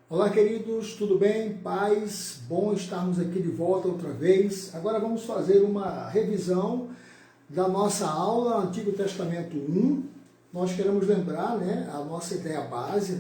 Olá, queridos, tudo bem? Paz, bom estarmos aqui de volta outra vez. Agora vamos fazer uma revisão da nossa aula Antigo Testamento 1. Nós queremos lembrar, a nossa ideia base,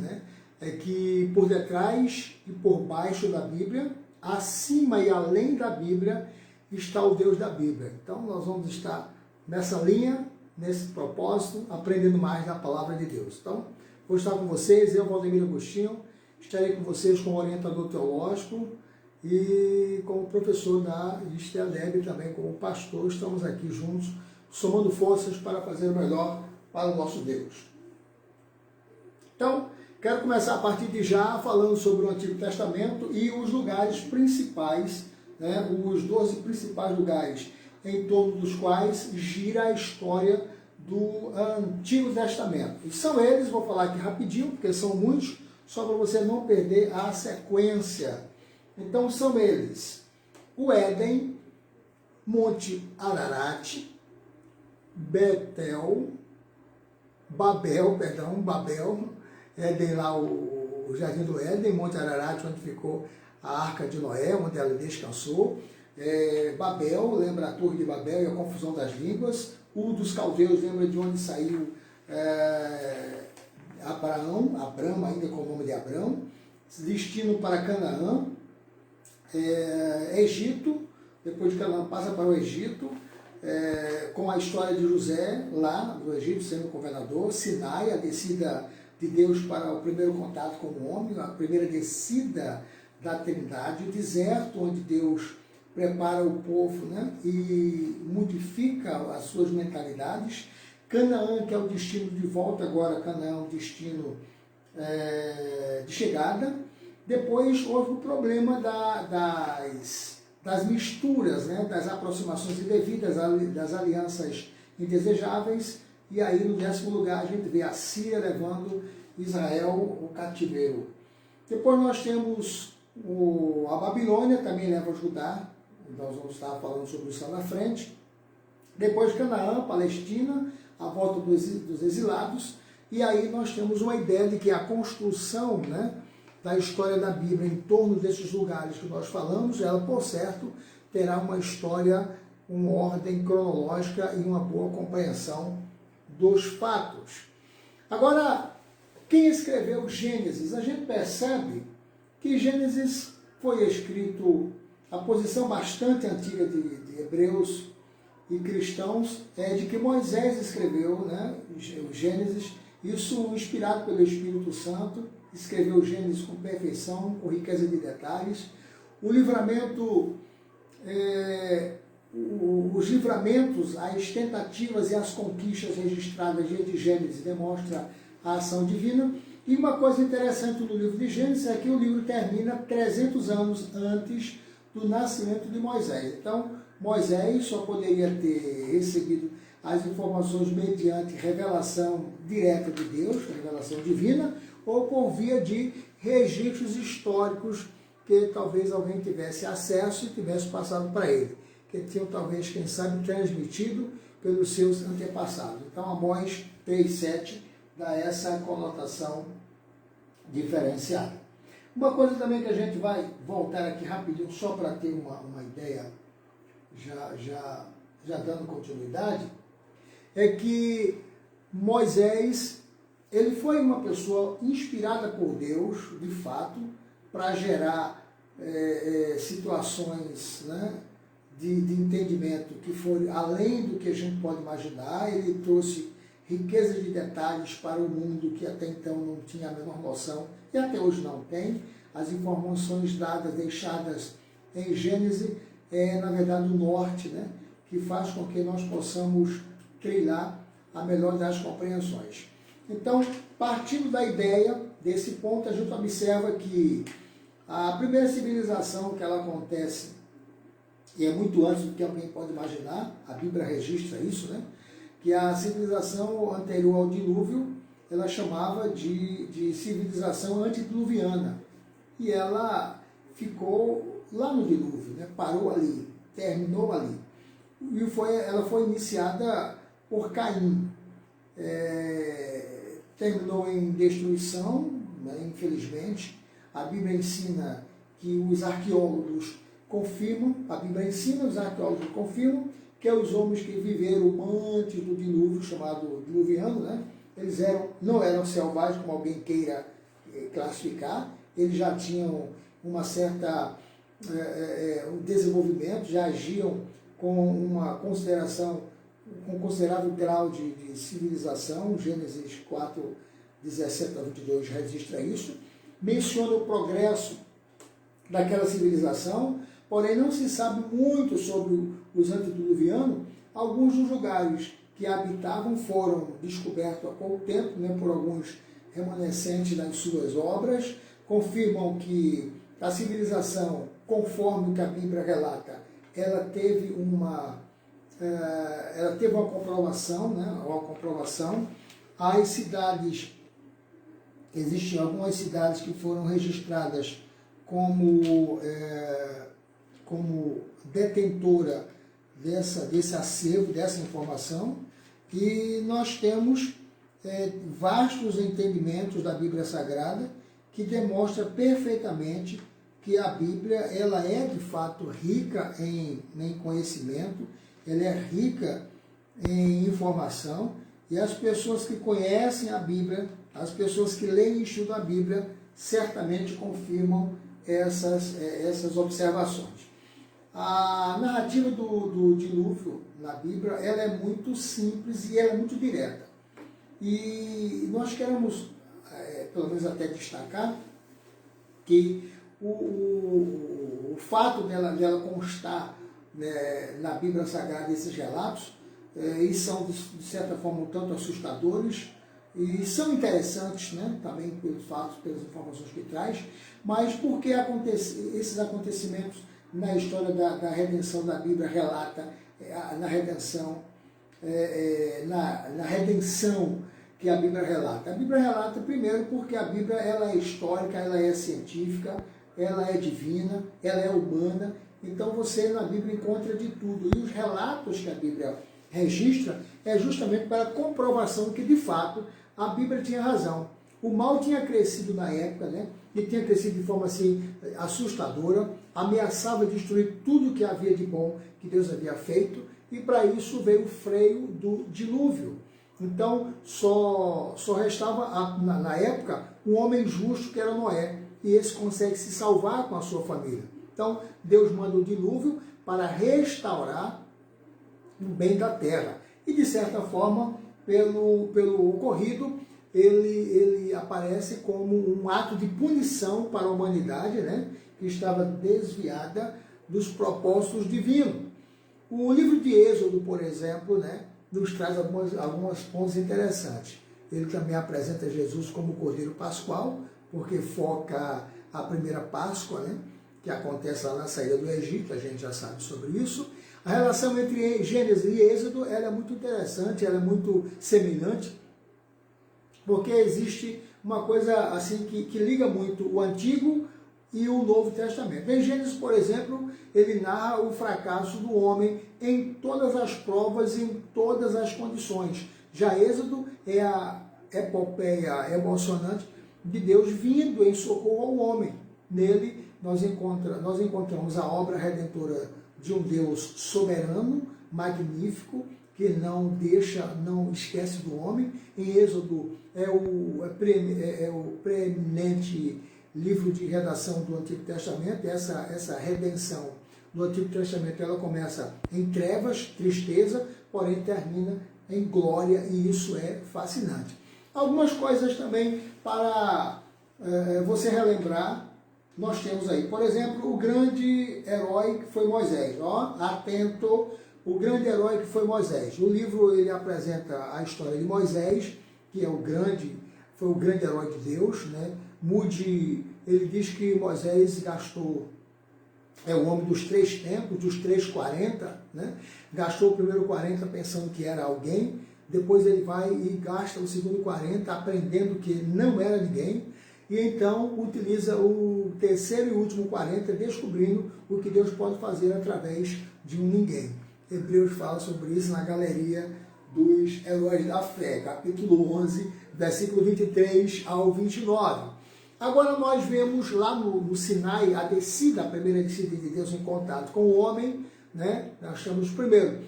é que por detrás e por baixo da Bíblia, acima e além da Bíblia, está o Deus da Bíblia. Então nós vamos estar nessa linha, nesse propósito, aprendendo mais da Palavra de Deus. Então, vou estar com vocês, eu, Valdemir Agostinho, estarei com vocês como orientador teológico e como professor da Esteleb, também como pastor. Estamos aqui juntos, somando forças para fazer o melhor para o nosso Deus. Então, quero começar a partir de já falando sobre o Antigo Testamento e os lugares principais, os 12 principais lugares em torno dos quais gira a história do Antigo Testamento. E são eles, vou falar aqui rapidinho, porque são muitos, só para você não perder a sequência. Então são eles: o Éden, Monte Ararat, Babel, Éden lá, o Jardim do Éden, Monte Ararat, onde ficou a Arca de Noé, onde ela descansou. Babel, lembra a Torre de Babel e a confusão das línguas. O dos caldeus, lembra de onde saiu Abraão, ainda com o nome de Abrão. Destino para Canaã. Egito, depois de Canaã passa para o Egito, com a história de José lá do Egito sendo governador. Sinai, a descida de Deus para o primeiro contato com o homem, a primeira descida da Trindade. O deserto, onde Deus prepara o povo, e modifica as suas mentalidades. Canaã, que é o destino de volta agora, Canaã é um destino de chegada. Depois houve o problema das misturas, das aproximações indevidas, das alianças indesejáveis, e aí no 10º lugar a gente vê a Síria levando Israel ao cativeiro. Depois nós temos a Babilônia, também leva Judá, nós vamos estar falando sobre isso lá na frente. Depois Canaã, Palestina, a volta dos exilados, e aí nós temos uma ideia de que a construção da história da Bíblia em torno desses lugares que nós falamos, ela, por certo, terá uma história, uma ordem cronológica e uma boa compreensão dos fatos. Agora, quem escreveu Gênesis? A gente percebe que Gênesis foi escrito, a posição bastante antiga de hebreus e cristãos é de que Moisés escreveu o Gênesis, isso inspirado pelo Espírito Santo, escreveu o Gênesis com perfeição, com riqueza de detalhes. O livramento, os livramentos, as tentativas e as conquistas registradas de Gênesis demonstra a ação divina. E uma coisa interessante no livro de Gênesis é que o livro termina 300 anos antes do nascimento de Moisés. Então, Moisés só poderia ter recebido as informações mediante revelação direta de Deus, revelação divina, ou por via de registros históricos que talvez alguém tivesse acesso e tivesse passado para ele, que tinham talvez, quem sabe, transmitido pelos seus antepassados. Então, Amós 3,7 dá essa conotação diferenciada. Uma coisa também que a gente vai voltar aqui rapidinho, só para ter uma ideia, já dando continuidade, é que Moisés, ele foi uma pessoa inspirada por Deus, de fato, para gerar situações de entendimento que foram além do que a gente pode imaginar. Ele trouxe riqueza de detalhes para o mundo que até então não tinha a menor noção, e até hoje não tem. As informações deixadas em Gênesis na verdade, o norte, que faz com que nós possamos trilhar a melhor das compreensões. Então, partindo da ideia desse ponto, a gente observa que a primeira civilização que ela acontece, e é muito antes do que alguém pode imaginar, a Bíblia registra isso, que a civilização anterior ao dilúvio, ela chamava de civilização antediluviana, e ela ficou lá no dilúvio, parou ali, terminou ali. E ela foi iniciada por Caim. Terminou em destruição, infelizmente. a Bíblia ensina que os arqueólogos confirmam, a Bíblia ensina, os arqueólogos confirmam, que os homens que viveram antes do dilúvio, chamado diluviano, né? Eles não eram selvagens, como alguém queira classificar, eles já tinham uma certa um desenvolvimento, já agiam com uma consideração, com um considerável grau de civilização. Gênesis 4, 17 a 22 registra isso, menciona o progresso daquela civilização, porém não se sabe muito sobre os antediluvianos. Alguns dos lugares que habitavam foram descobertos há pouco tempo, né, por alguns remanescentes das suas obras, confirmam que a civilização, conforme o que a Bíblia relata, ela teve uma comprovação, né, uma comprovação. As cidades, existem algumas cidades que foram registradas como detentora desse acervo, dessa informação, e nós temos vastos entendimentos da Bíblia Sagrada que demonstra perfeitamente que a Bíblia ela é de fato rica em conhecimento, ela é rica em informação, e as pessoas que conhecem a Bíblia, as pessoas que leem e estudam a Bíblia, certamente confirmam essas observações. A narrativa do dilúvio na Bíblia ela é muito simples e ela é muito direta. E nós queremos, pelo menos até destacar, que o fato dela constar, né, na Bíblia Sagrada esses relatos, e são de certa forma um tanto assustadores, e são interessantes, né, também pelos fatos, pelas informações que traz, mas porque esses acontecimentos na história da redenção da Bíblia relata na redenção que a Bíblia relata. A Bíblia relata primeiro porque a Bíblia ela é histórica, ela é científica, ela é divina, ela é humana, então você na Bíblia encontra de tudo. E os relatos que a Bíblia registra é justamente para a comprovação que de fato a Bíblia tinha razão. O mal tinha crescido na época, né? E tinha crescido de forma assim assustadora, ameaçava destruir tudo que havia de bom que Deus havia feito, e para isso veio o freio do dilúvio. Então só restava na época um homem justo que era Noé, e esse consegue se salvar com a sua família. Então Deus manda o dilúvio para restaurar o bem da terra. E de certa forma, pelo ocorrido, ele aparece como um ato de punição para a humanidade, né, que estava desviada dos propósitos divinos. O livro de Êxodo, por exemplo, né, nos traz alguns pontos interessantes. Ele também apresenta Jesus como Cordeiro Pascual, porque foca a primeira Páscoa, né, que acontece lá na saída do Egito, a gente já sabe sobre isso. A relação entre Gênesis e Êxodo ela é muito interessante, ela é muito semelhante, porque existe uma coisa assim que liga muito o Antigo e o Novo Testamento. Em Gênesis, por exemplo, ele narra o fracasso do homem em todas as provas, em todas as condições. Já Êxodo é a epopeia emocionante de Deus vindo em socorro ao homem. Nele nós encontramos a obra redentora de um Deus soberano, magnífico, que não esquece do homem. Em Êxodo é o preeminente livro de redação do Antigo Testamento. Essa redenção do Antigo Testamento ela começa em trevas, tristeza, porém termina em glória, e isso é fascinante. Algumas coisas também para você relembrar, nós temos aí, por exemplo, o grande herói que foi Moisés. Atento, o grande herói que foi Moisés. O livro ele apresenta a história de Moisés, que foi o grande herói de Deus, né? Moody, ele diz que Moisés é o homem dos 3 tempos, dos 340, né? Gastou o primeiro 40 pensando que era alguém, depois ele vai e gasta o segundo 40 aprendendo que não era ninguém, e então utiliza o terceiro e último 40 descobrindo o que Deus pode fazer através de um ninguém. Hebreus fala sobre isso na galeria dos heróis da fé, capítulo 11, versículo 23 ao 29. Agora nós vemos lá no Sinai a descida, a primeira descida de Deus em contato com o homem, né? Nós temos primeiro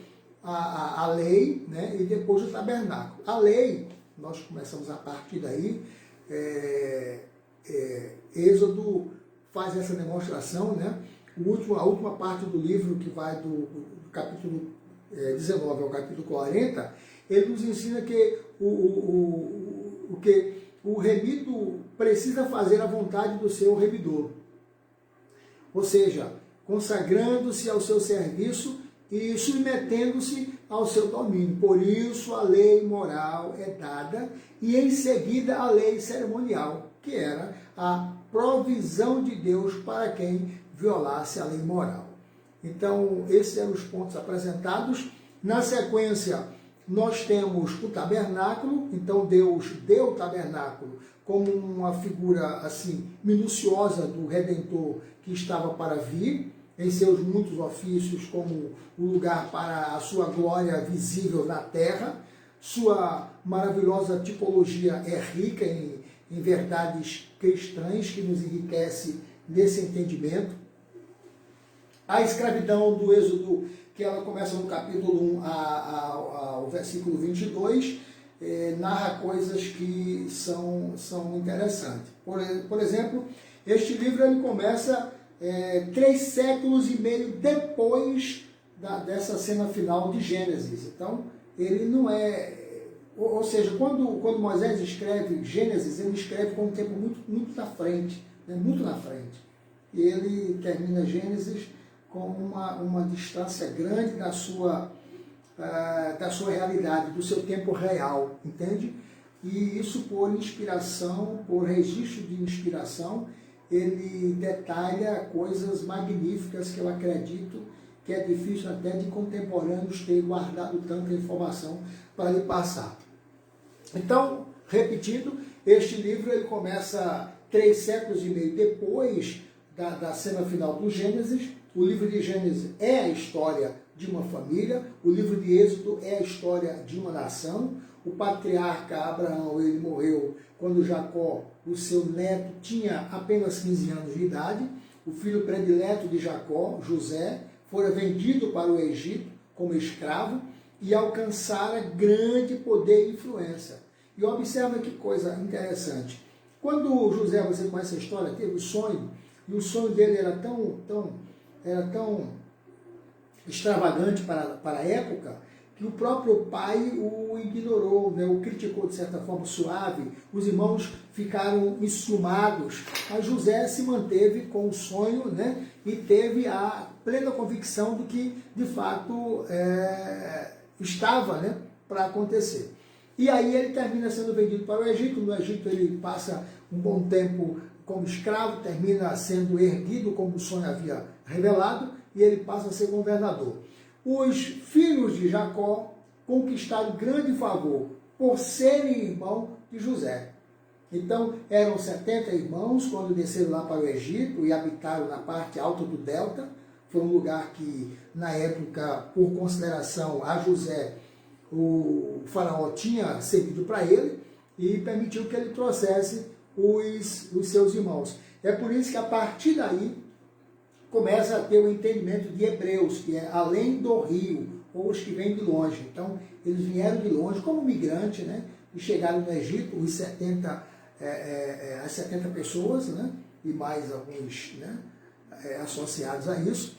a lei, né? E depois o tabernáculo. A lei, nós começamos a partir daí, Êxodo faz essa demonstração, né? A última parte do livro, que vai do capítulo 19 ao capítulo 40, ele nos ensina que o remido precisa fazer a vontade do seu remidor. Ou seja, consagrando-se ao seu serviço e submetendo-se ao seu domínio. Por isso a lei moral é dada e em seguida a lei cerimonial, que era a provisão de Deus para quem violasse a lei moral. Então, esses eram os pontos apresentados. Na sequência, nós temos o tabernáculo. Então, Deus deu o tabernáculo como uma figura assim minuciosa do Redentor que estava para vir, em seus muitos ofícios, como o lugar para a sua glória visível na terra. Sua maravilhosa tipologia é rica em verdades cristãs que nos enriquece nesse entendimento. A escravidão do Êxodo, que ela começa no capítulo 1 ao versículo 22, narra coisas que são interessantes. Por exemplo, este livro ele começa 3 séculos e meio depois dessa cena final de Gênesis. Então, ele não ou seja, quando Moisés escreve Gênesis, ele escreve com um tempo muito na frente, né? Muito na frente. E ele termina Gênesis com uma distância grande da sua realidade, do seu tempo real, entende? E isso por inspiração, por registro de inspiração, ele detalha coisas magníficas que eu acredito que é difícil até de contemporâneos ter guardado tanta informação para lhe passar. Então, repetindo, este livro ele começa 3 séculos e meio depois da cena final do Gênesis. O livro de Gênesis é a história de uma família, o livro de Êxodo é a história de uma nação. O patriarca Abraão, ele morreu quando Jacó, o seu neto, tinha apenas 15 anos de idade. O filho predileto de Jacó, José, fora vendido para o Egito como escravo e alcançara grande poder e influência. E observa que coisa interessante. Quando José, você conhece a história, teve um sonho, e o sonho dele era tão extravagante para a época, que o próprio pai o ignorou, né? O criticou de certa forma suave. Os irmãos ficaram enciumados, mas José se manteve com o sonho, né? E teve a plena convicção do que de fato estava, né, para acontecer. E aí ele termina sendo vendido para o Egito. No Egito ele passa um bom tempo como escravo, termina sendo erguido como o sonho havia revelado, e ele passa a ser governador. Os filhos de Jacó conquistaram grande favor por serem irmãos de José. Então, eram 70 irmãos quando desceram lá para o Egito e habitaram na parte alta do delta. Foi um lugar que, na época, por consideração a José, o faraó tinha cedido para ele e permitiu que ele trouxesse os seus irmãos. É por isso que, a partir daí, começa a ter o entendimento de hebreus, que é além do rio, ou os que vêm de longe. Então, eles vieram de longe como migrante, né? E chegaram no Egito, as 70 pessoas, né? E mais alguns, né, associados a isso.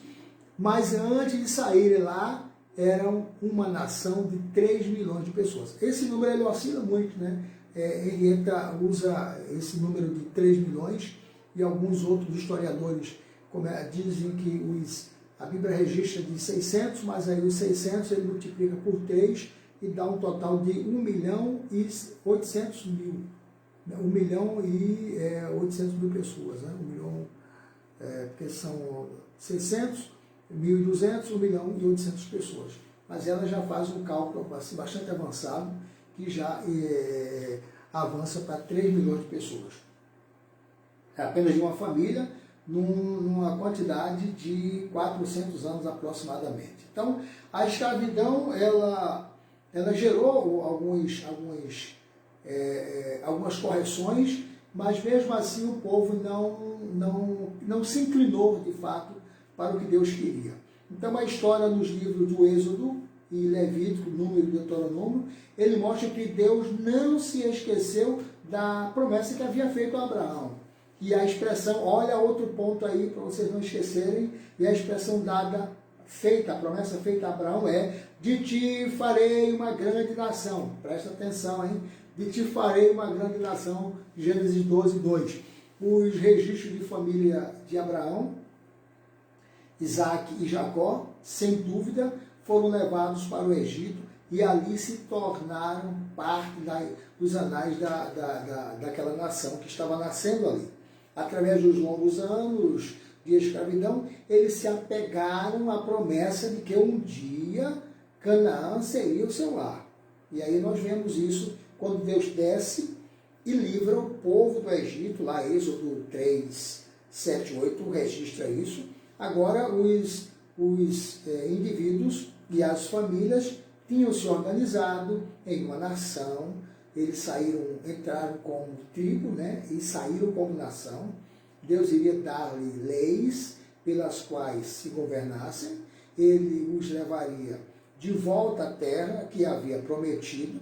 Mas antes de saírem lá, eram uma nação de 3 milhões de pessoas. Esse número ele oscila muito, né? Ele usa esse número de 3 milhões, e alguns outros historiadores dizem que a Bíblia registra de 600, mas aí os 600 ele multiplica por 3 e dá um total de 1.800.000. 1.800.000 pessoas, né? 1 milhão, porque são 600, 1.200, 1.800.000 pessoas. Mas ela já faz um cálculo assim, bastante avançado, que já avança para 3 milhões de pessoas. É apenas de uma família, numa quantidade de 400 anos aproximadamente. Então, a escravidão, ela gerou algumas correções, mas mesmo assim o povo não se inclinou de fato para o que Deus queria. Então a história nos livros do Êxodo e Levítico, Número e Deuteronômio, ele mostra que Deus não se esqueceu da promessa que havia feito a Abraão. E a expressão, olha outro ponto aí para vocês não esquecerem, e a expressão a promessa feita a Abraão é: de ti farei uma grande nação. Presta atenção, hein? De ti farei uma grande nação, Gênesis 12, 2. Os registros de família de Abraão, Isaac e Jacó, sem dúvida, foram levados para o Egito e ali se tornaram parte dos anais daquela nação que estava nascendo ali. Através dos longos anos de escravidão, eles se apegaram à promessa de que um dia Canaã seria o seu lar. E aí nós vemos isso quando Deus desce e livra o povo do Egito, lá Êxodo 3, 7, 8 registra isso. Agora os indivíduos e as famílias tinham se organizado em uma nação, eles entraram como tribo, né, e saíram como nação. Deus iria dar-lhe leis pelas quais se governassem, ele os levaria de volta à terra que havia prometido,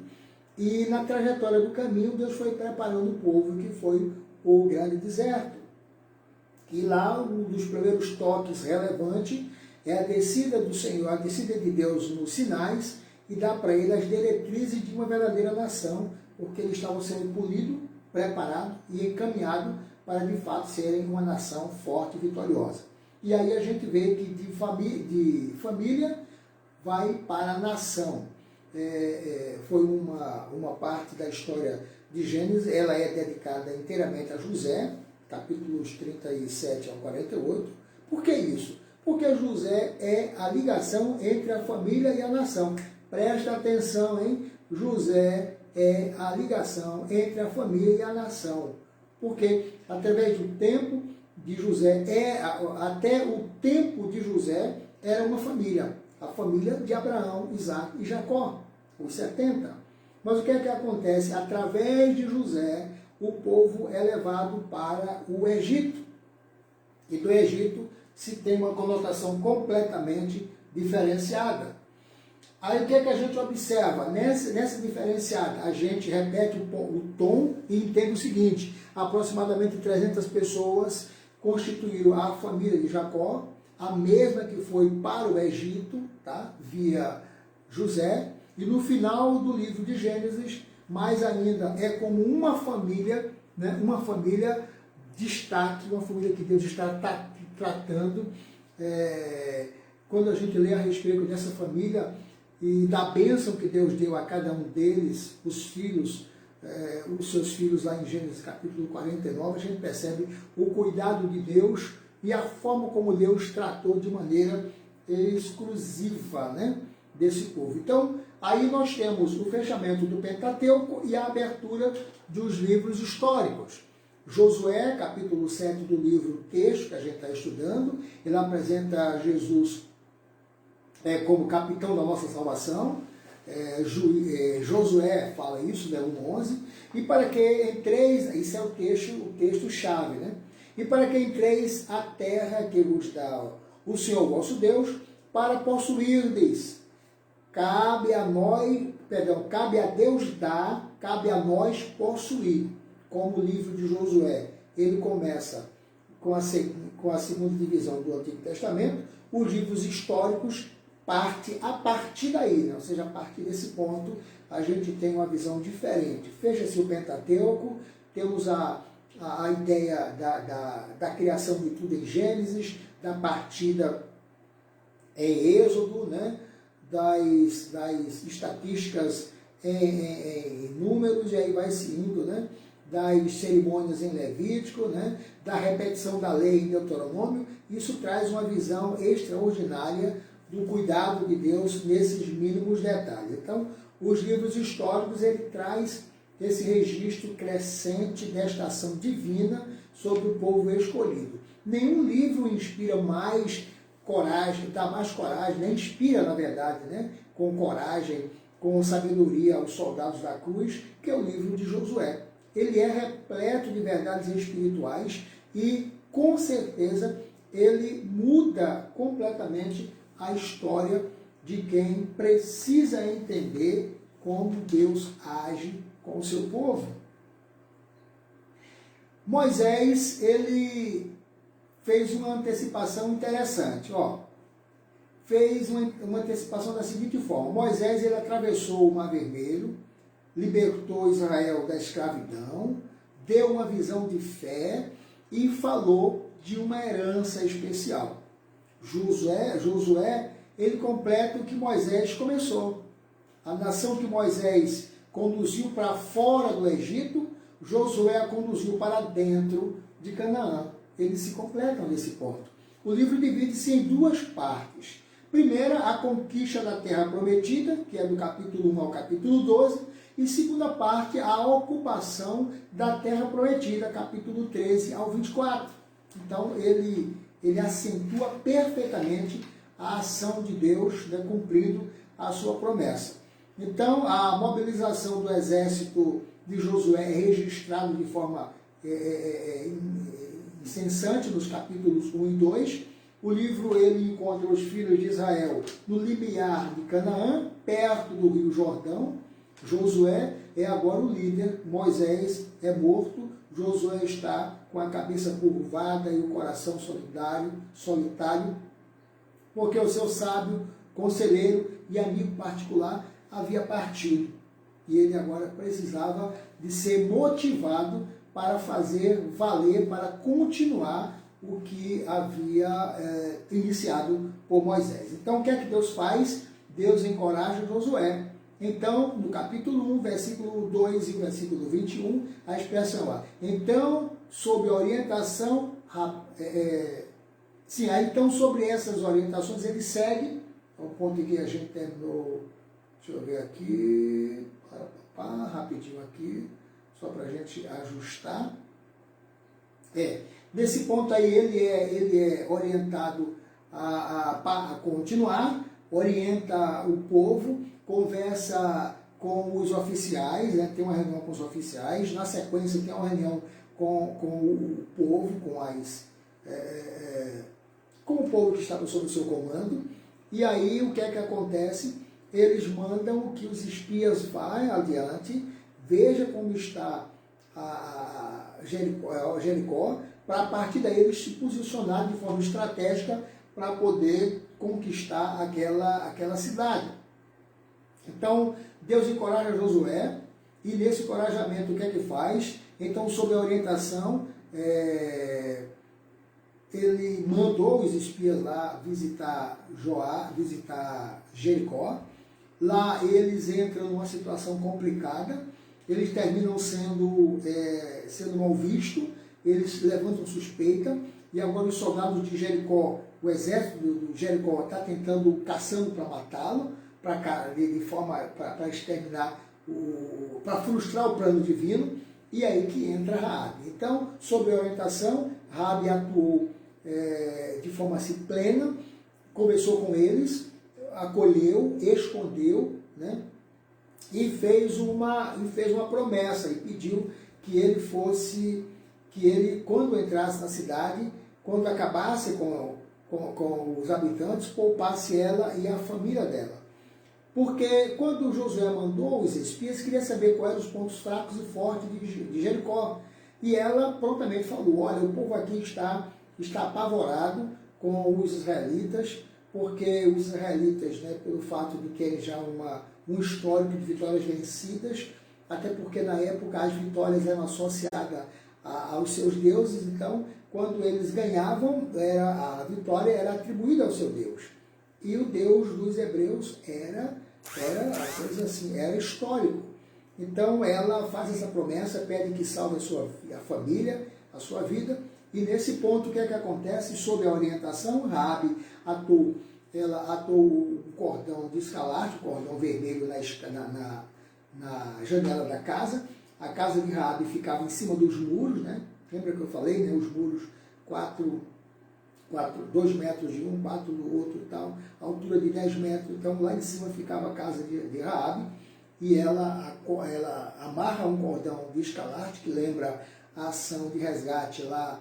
e na trajetória do caminho Deus foi preparando o povo, que foi o grande deserto. E lá um dos primeiros toques relevantes é a descida do Senhor, a descida de Deus nos Sinais, e dá para ele as diretrizes de uma verdadeira nação, porque eles estavam sendo polidos, preparados e encaminhados para de fato serem uma nação forte e vitoriosa. E aí a gente vê que de família vai para a nação. Foi uma parte da história de Gênesis, ela é dedicada inteiramente a José, capítulos 37 ao 48. Por que isso? Porque José é a ligação entre a família e a nação. Presta atenção, hein? José é a ligação entre a família e a nação. Porque através do tempo de José, até o tempo de José, era uma família. A família de Abraão, Isaac e Jacó, os 70. Mas o que é que acontece? Através de José, o povo é levado para o Egito. E do Egito se tem uma conotação completamente diferenciada. Aí o que é que a gente observa? Nessa diferenciada, a gente repete o tom e entende o seguinte: aproximadamente 300 pessoas constituíram a família de Jacó, a mesma que foi para o Egito, tá? Via José, e no final do livro de Gênesis, mais ainda, é como uma família, né? Uma família destaque, uma família que Deus está tratando. Quando a gente lê a respeito dessa família e da bênção que Deus deu a cada um deles, os seus filhos lá em Gênesis capítulo 49, a gente percebe o cuidado de Deus e a forma como Deus tratou de maneira exclusiva, né, desse povo. Então, aí nós temos o fechamento do Pentateuco e a abertura dos livros históricos. Josué, capítulo 7 do livro Texto, que a gente está estudando, ele apresenta Jesus como capitão da nossa salvação. Josué fala isso, né, 1:11, e para que entreis, isso é o texto-chave, né? E para que entreis a terra que vos dá o Senhor vosso Deus, para possuirdes, cabe a Deus dar, cabe a nós possuir. Como o livro de Josué, ele começa com a segunda divisão do Antigo Testamento, os livros históricos a partir daí, né? Ou seja, a partir desse ponto, a gente tem uma visão diferente. Fecha-se o Pentateuco, temos a ideia da criação de tudo em Gênesis, da partida em Êxodo, né? das estatísticas em números, e aí vai se indo, né? Das cerimônias em Levítico, né? Da repetição da lei em Deuteronômio. Isso traz uma visão extraordinária do cuidado de Deus nesses mínimos detalhes. Então, os livros históricos, ele traz esse registro crescente desta ação divina sobre o povo escolhido. Nenhum livro inspira mais coragem, dá mais coragem, né? Inspira, na verdade, né? Com coragem, com sabedoria aos soldados da cruz, que é o livro de Josué. ele é repleto de verdades espirituais e, com certeza, ele muda completamente a história de quem precisa entender como Deus age com o seu povo. Moisés, ele fez uma antecipação interessante, fez uma antecipação da seguinte forma: Moisés, ele atravessou o Mar Vermelho, libertou Israel da escravidão, deu uma visão de fé e falou de uma herança especial. Josué, ele completa o que Moisés começou. A nação que Moisés conduziu para fora do Egito, Josué a conduziu para dentro de Canaã. Eles se completam nesse ponto. O livro divide-se em duas partes. Primeira, a conquista da terra prometida, que é do capítulo 1 ao capítulo 12, e segunda parte, a ocupação da terra prometida, capítulo 13 ao 24. Então, ele acentua perfeitamente a ação de Deus, né, cumprindo a sua promessa. Então, a mobilização do exército de Josué é registrada de forma incessante nos capítulos 1 e 2. O livro ele encontra os filhos de Israel no limiar de Canaã, perto do rio Jordão. Josué é agora o líder, Moisés é morto, Josué está com a cabeça curvada e o coração solitário, porque o seu sábio, conselheiro e amigo particular havia partido. E ele agora precisava de ser motivado para fazer valer, para continuar o que havia iniciado por Moisés. Então, o que é que Deus faz? Deus encoraja Josué. Então, no capítulo 1, versículo 2 e versículo 21, a expressão lá. Então, sob orientação, então sobre essas orientações ele segue, o ponto em que a gente terminou, deixa eu ver aqui, rapidinho aqui, só para a gente ajustar. Nesse ponto aí ele é orientado a continuar, orienta o povo, conversa com os oficiais, né? Tem uma reunião com os oficiais, na sequência tem uma reunião com o povo, com o povo que estava sob o seu comando, e aí o que é que acontece? Eles mandam que os espias vá adiante, veja como está Jericó, para a partir daí eles se posicionar de forma estratégica para poder conquistar aquela cidade. Então, Deus encoraja Josué, e nesse encorajamento o que é que faz? Então, sob a orientação, ele mandou os espias lá visitar Jericó. Lá eles entram numa situação complicada, eles terminam sendo mal vistos, eles levantam suspeita, e agora os soldados de Jericó, o exército de Jericó está caçando para matá-lo, de forma para exterminar, para frustrar o plano divino, e aí que entra Raabe. Então, sob a orientação, Raabe atuou de forma assim, plena, conversou com eles, acolheu, escondeu, né? E fez uma promessa e pediu que ele, quando entrasse na cidade, quando acabasse com os habitantes, poupasse ela e a família dela. Porque quando Josué mandou os espias, queria saber quais eram os pontos fracos e fortes de Jericó. E ela prontamente falou: olha, o povo aqui está apavorado com os israelitas, porque os israelitas, né, pelo fato de terem já um histórico de vitórias vencidas, até porque na época as vitórias eram associadas aos seus deuses, então quando eles ganhavam, a vitória era atribuída ao seu Deus. E o Deus dos hebreus era histórico. Então ela faz essa promessa, pede que salve a família, a sua vida, e nesse ponto o que é que acontece? Sob a orientação, Raabe atou um cordão de escarlate, um cordão vermelho na janela da casa. A casa de Raabe ficava em cima dos muros, né? Lembra que eu falei, né? Os muros 2 metros de um, 4 do outro e tal, altura de 10 metros. Então lá em cima ficava a casa de Raabe. e ela amarra um cordão de escarlate, que lembra a ação de resgate lá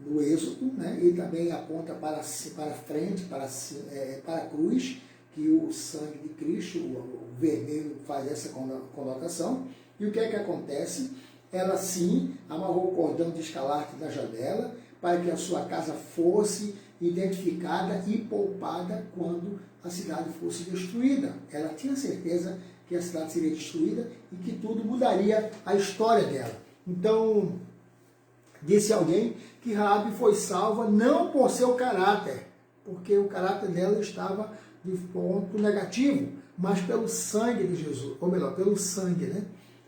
no Êxodo, né? E também aponta para frente, para a cruz, que o sangue de Cristo, o vermelho, faz essa conotação. E o que é que acontece? Ela sim amarrou o cordão de escarlate na janela, para que a sua casa fosse identificada e poupada quando a cidade fosse destruída. Ela tinha certeza que a cidade seria destruída e que tudo mudaria a história dela. Então, disse alguém que Raabe foi salva não por seu caráter, porque o caráter dela estava de ponto negativo, mas pelo sangue de Jesus, ou melhor, pelo sangue, né?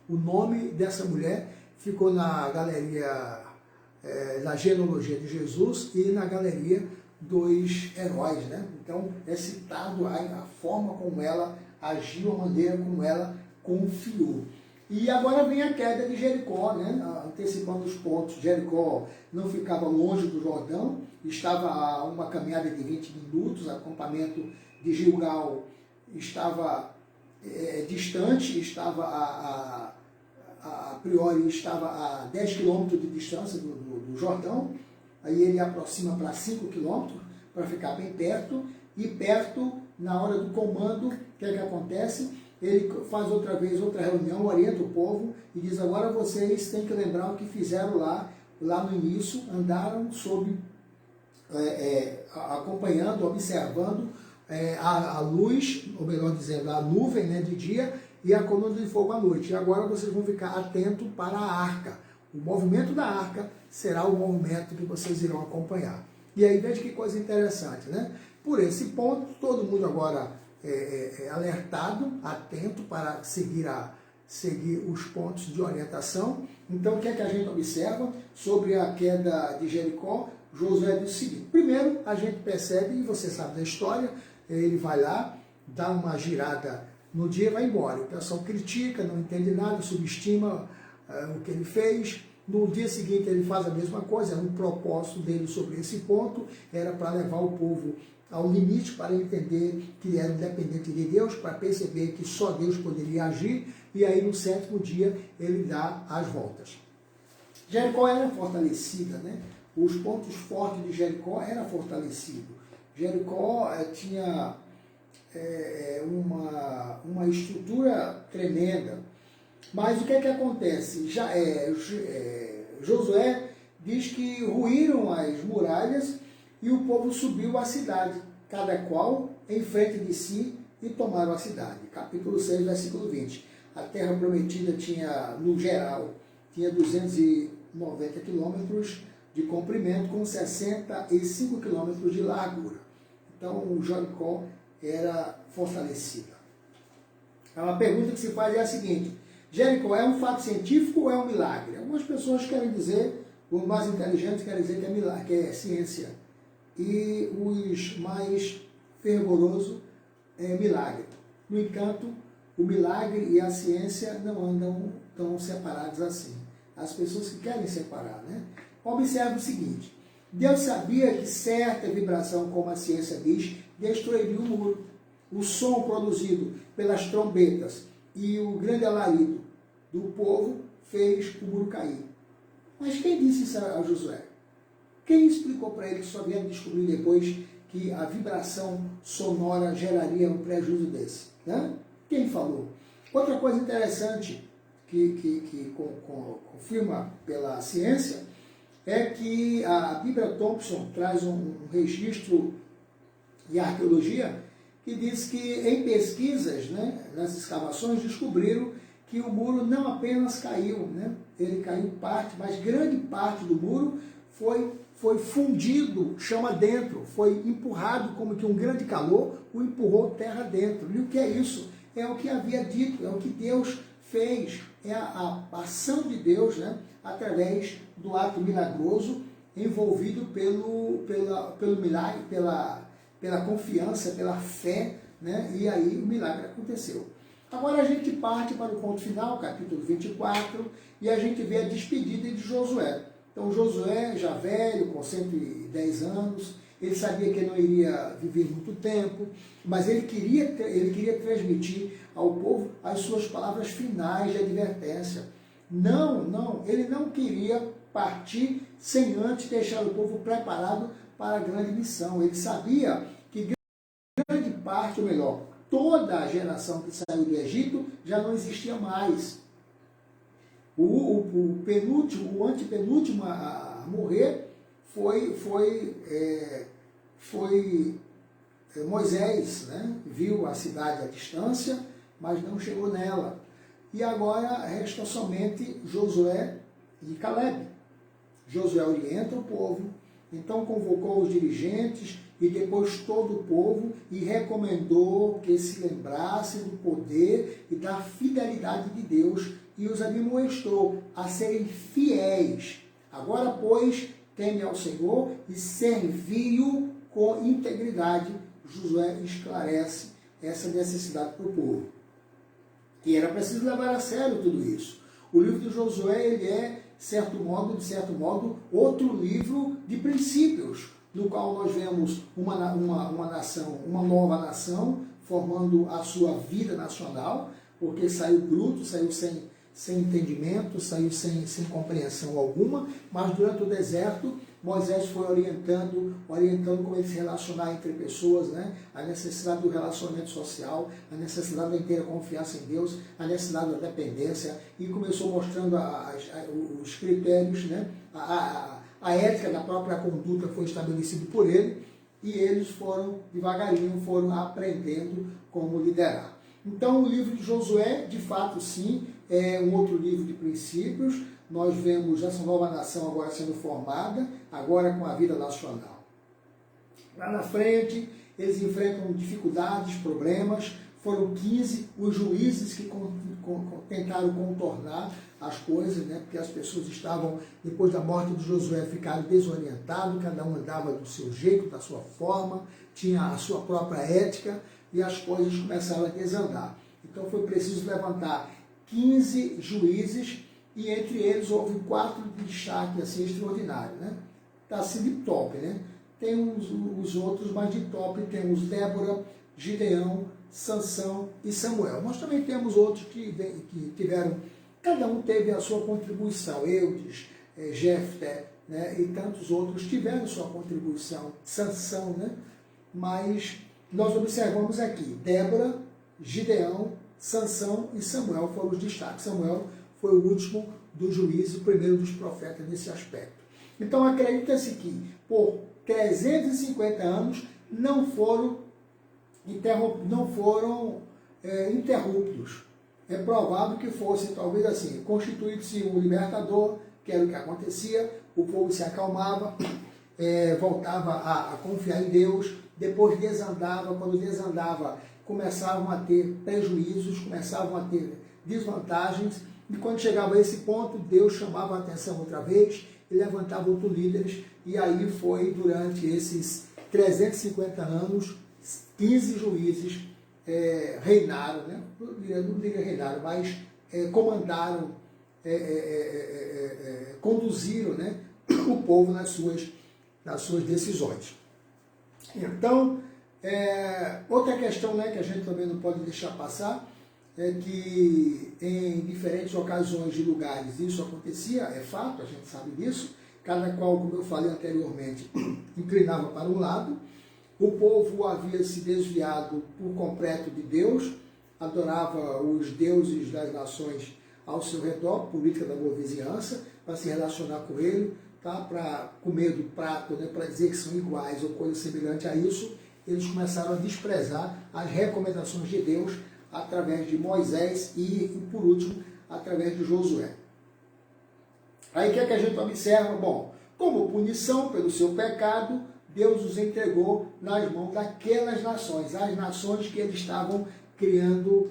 O nome dessa mulher ficou na galeria da genealogia de Jesus e na galeria dos heróis, né? Então é citado a forma como ela agiu, a maneira como ela confiou. E agora vem a queda de Jericó, né? Antecipando os pontos. Jericó não ficava longe do Jordão, estava a uma caminhada de 20 minutos, o acampamento de Gilgal estava distante, estava a priori estava a 10 quilômetros de distância do Jordão, aí ele aproxima para 5 quilômetros, para ficar bem perto, e perto, na hora do comando, o que é que acontece? Ele faz outra vez outra reunião, orienta o povo e diz: agora vocês têm que lembrar o que fizeram lá no início, andaram acompanhando, observando a luz, ou melhor dizendo, a nuvem, né, de dia e a coluna de fogo à noite. E agora vocês vão ficar atentos para a arca. O movimento da arca será o movimento que vocês irão acompanhar. E aí veja que coisa interessante, né? Por esse ponto, todo mundo agora alertado, atento para seguir os pontos de orientação. Então, o que é que a gente observa sobre a queda de Jericó? Josué diz o seguinte: primeiro, a gente percebe, e você sabe da história, ele vai lá, dá uma girada no dia e vai embora. O pessoal critica, não entende nada, subestima o que ele fez. No dia seguinte ele faz a mesma coisa, era um propósito dele sobre esse ponto, era para levar o povo ao limite, para entender que era independente de Deus, para perceber que só Deus poderia agir, e aí no 7º dia ele dá as voltas. Jericó era fortalecida, né? Os pontos fortes de Jericó eram fortalecidos. Jericó tinha uma estrutura tremenda. Mas o que é que acontece? Josué diz que ruíram as muralhas e o povo subiu à cidade, cada qual em frente de si, e tomaram a cidade. Capítulo 6, versículo 20. A terra prometida tinha, no geral, tinha 290 quilômetros de comprimento, com 65 quilômetros de largura. Então, o Jericó era fortalecida. A pergunta que se faz é a seguinte: Jericó é um fato científico ou é um milagre? Algumas pessoas querem dizer, os mais inteligentes querem dizer que é milagre, que é ciência. E os mais fervorosos é milagre. No entanto, o milagre e a ciência não andam tão separados assim. As pessoas que querem separar, né? Observe o seguinte: Deus sabia que certa vibração, como a ciência diz, destruiria o muro. O som produzido pelas trombetas e o grande alarido do povo fez o muro cair. Mas quem disse isso a Josué? Quem explicou para ele que só vieram descobrir depois que a vibração sonora geraria um prejuízo desse? Né? Quem falou? Outra coisa interessante que confirma pela ciência é que a Bíblia Thompson traz um registro de arqueologia que diz que em pesquisas, né, nas escavações, descobriram que o muro não apenas caiu, né, ele caiu parte, mas grande parte do muro foi fundido, chama dentro, foi empurrado como que um grande calor o empurrou terra dentro. E o que é isso? É o que havia dito, é o que Deus fez, é a ação de Deus, né, através do ato milagroso envolvido pelo milagre, pela confiança, pela fé, né, e aí o milagre aconteceu. Agora a gente parte para o ponto final, capítulo 24, e a gente vê a despedida de Josué. Então Josué, já velho, com 110 anos, ele sabia que ele não iria viver muito tempo, mas ele queria transmitir ao povo as suas palavras finais de advertência. Ele não queria partir sem antes deixar o povo preparado para a grande missão. Ele sabia que grande parte, ou melhor, toda a geração que saiu do Egito já não existia mais. O antepenúltimo a morrer foi Moisés, né? Viu a cidade à distância, mas não chegou nela. E agora resta somente Josué e Caleb. Josué orienta o povo, então convocou os dirigentes e depois todo o povo e recomendou que se lembrasse do poder e da fidelidade de Deus e os admoestou a serem fiéis. Agora, pois, teme ao Senhor e servi-o com integridade. Josué esclarece essa necessidade para o povo. E era preciso levar a sério tudo isso. O livro de Josué, ele é, de certo modo, outro livro de princípios, no qual nós vemos uma nova nação, formando a sua vida nacional, porque saiu bruto, saiu sem entendimento, saiu sem compreensão alguma, mas durante o deserto, Moisés foi orientando como ele se relacionar entre pessoas, né? A necessidade do relacionamento social, a necessidade da inteira confiança em Deus, a necessidade da dependência, e começou mostrando os critérios, né? A ética da própria conduta foi estabelecida por ele, e eles devagarinho foram aprendendo como liderar. Então o livro de Josué, de fato sim, é um outro livro de princípios. Nós vemos essa nova nação agora sendo formada, agora com a vida nacional. Lá na frente, eles enfrentam dificuldades, problemas. Foram 15 os juízes que tentaram contornar as coisas, né? Porque as pessoas estavam, depois da morte de Josué, ficaram desorientados, cada um andava do seu jeito, da sua forma, tinha a sua própria ética, e as coisas começaram a desandar. Então foi preciso levantar 15 juízes, e entre eles houve 4 de destaque assim, extraordinário, né? Está assim de top, né? Tem os outros, mas de top temos Débora, Gideão, Sansão e Samuel. Nós também temos outros que tiveram, cada um teve a sua contribuição, Eudes, Jefté, né? E tantos outros tiveram sua contribuição, Sansão, né? Mas nós observamos aqui, Débora, Gideão, Sansão e Samuel foram os destaques. Samuel foi o último dos juízes, o primeiro dos profetas nesse aspecto. Então acredita-se que por 350 anos não foram interruptos. É provável que fosse, talvez assim, constituído-se um libertador, que era o que acontecia, o povo se acalmava, voltava a confiar em Deus, depois desandava, quando desandava, começavam a ter prejuízos, começavam a ter desvantagens, e quando chegava a esse ponto, Deus chamava a atenção outra vez e levantava outros líderes, e aí foi durante esses 350 anos, 15 juízes reinaram, né? Não diria reinaram, mas comandaram, conduziram, né? O povo nas suas decisões. Então, outra questão, né, que a gente também não pode deixar passar, é que em diferentes ocasiões e lugares isso acontecia, é fato, a gente sabe disso, cada qual, como eu falei anteriormente, inclinava para um lado, o povo havia se desviado por completo de Deus, adorava os deuses das nações ao seu redor, política da boa vizinhança, para se relacionar com ele, tá? Para comer do prato, né? Para dizer que são iguais ou coisa semelhante a isso, eles começaram a desprezar as recomendações de Deus através de Moisés e, por último, através de Josué. Aí o que é que a gente observa? Bom, como punição pelo seu pecado, Deus os entregou nas mãos daquelas nações, as nações que eles estavam criando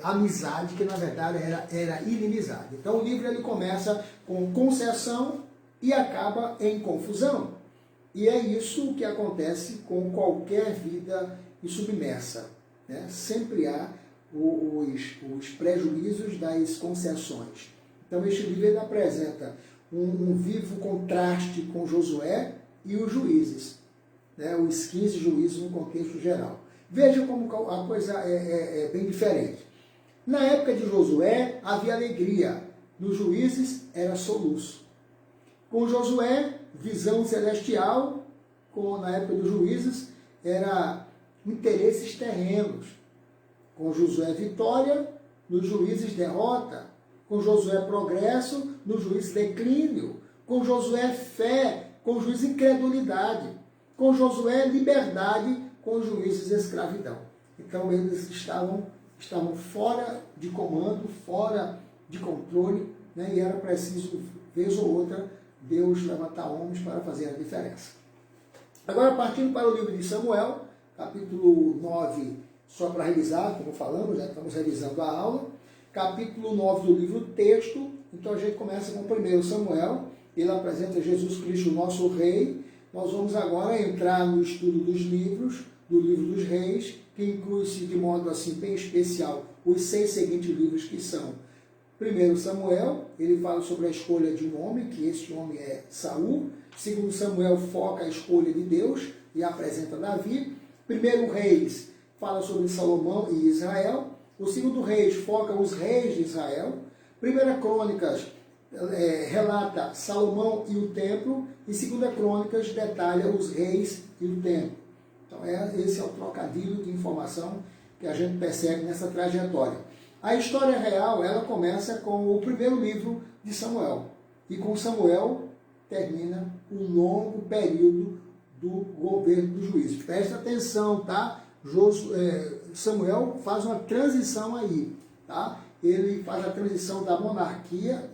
amizade, que na verdade era inimizade. Então o livro ele começa com concessão e acaba em confusão. E é isso que acontece com qualquer vida submersa, né? Sempre há os prejuízos das concessões. Então este livro ele apresenta um vivo contraste com Josué e os juízes. né, os 15 juízes no contexto geral. Veja como a coisa é bem diferente. Na época de Josué havia alegria, nos juízes era soluço. Com Josué, visão celestial, na época dos juízes, era interesses terrenos. Com Josué, vitória, nos juízes, derrota. Com Josué, progresso, nos juízes, declínio. Com Josué, fé, com juízes, incredulidade. Com Josué, liberdade, com juízes, escravidão. Então, eles estavam fora de comando, fora de controle, né? E era preciso, vez ou outra, Deus levantar homens para fazer a diferença. Agora, partindo para o livro de Samuel, capítulo 9, só para revisar, como falamos, já estamos revisando a aula, capítulo 9 do livro texto. Então a gente começa com o 1 Samuel, ele apresenta Jesus Cristo, nosso rei. Nós vamos agora entrar no estudo dos livros, do livro dos reis, que inclui-se de modo assim bem especial os 6 seguintes livros, que são 1 Samuel, ele fala sobre a escolha de um homem, que esse homem é Saul. 2 Samuel foca a escolha de Deus e apresenta Davi. 1 Reis fala sobre Salomão e Israel. O 2 Reis foca os reis de Israel. 1 Crônicas relata Salomão e o templo. E 2 Crônicas detalha os reis e o templo. Então esse é o trocadilho de informação que a gente percebe nessa trajetória. A história real, ela começa com o primeiro livro de Samuel. E com Samuel termina um longo período do governo dos juízes. Presta atenção, tá? Samuel faz uma transição aí, tá? Ele faz a transição da monarquia,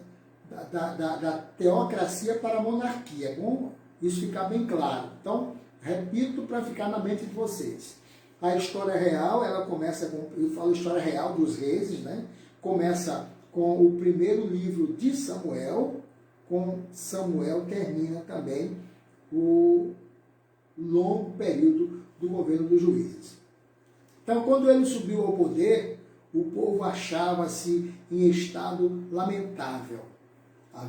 da teocracia para a monarquia. É bom isso ficar bem claro. Então, repito para ficar na mente de vocês. A história real, ela começa com, eu falo história real dos reis, né? Começa com o primeiro livro de Samuel, com Samuel termina também o longo período do governo dos juízes. Então, quando ele subiu ao poder, o povo achava-se em estado lamentável.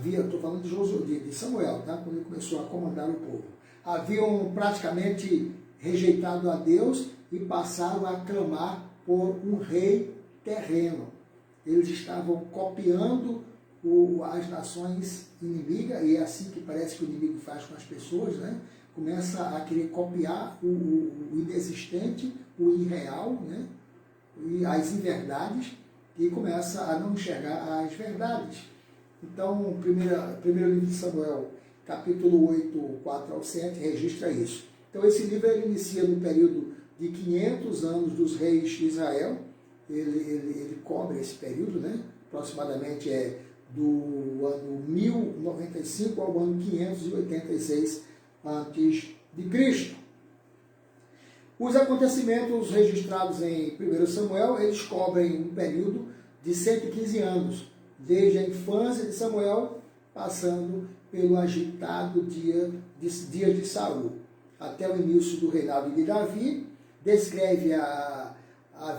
Estou falando de Samuel, tá? Quando ele começou a comandar o povo. Haviam praticamente rejeitado a Deus e passaram a clamar por um rei terreno. Eles estavam copiando as nações inimigas, e é assim que parece que o inimigo faz com as pessoas, né? Começa a querer copiar o inexistente, o irreal, né? E as inverdades, e começa a não enxergar as verdades. Então, primeiro livro de Samuel, capítulo 8, 4 ao 7, registra isso. Então, esse livro ele inicia no período de 500 anos dos reis de Israel. Ele cobre esse período, né? Aproximadamente do ano 1095 ao ano 586 a.C. Os acontecimentos registrados em 1 Samuel, eles cobrem um período de 115 anos, desde a infância de Samuel, passando pelo agitado dia de Saul, até o início do reinado de Davi. Descreve a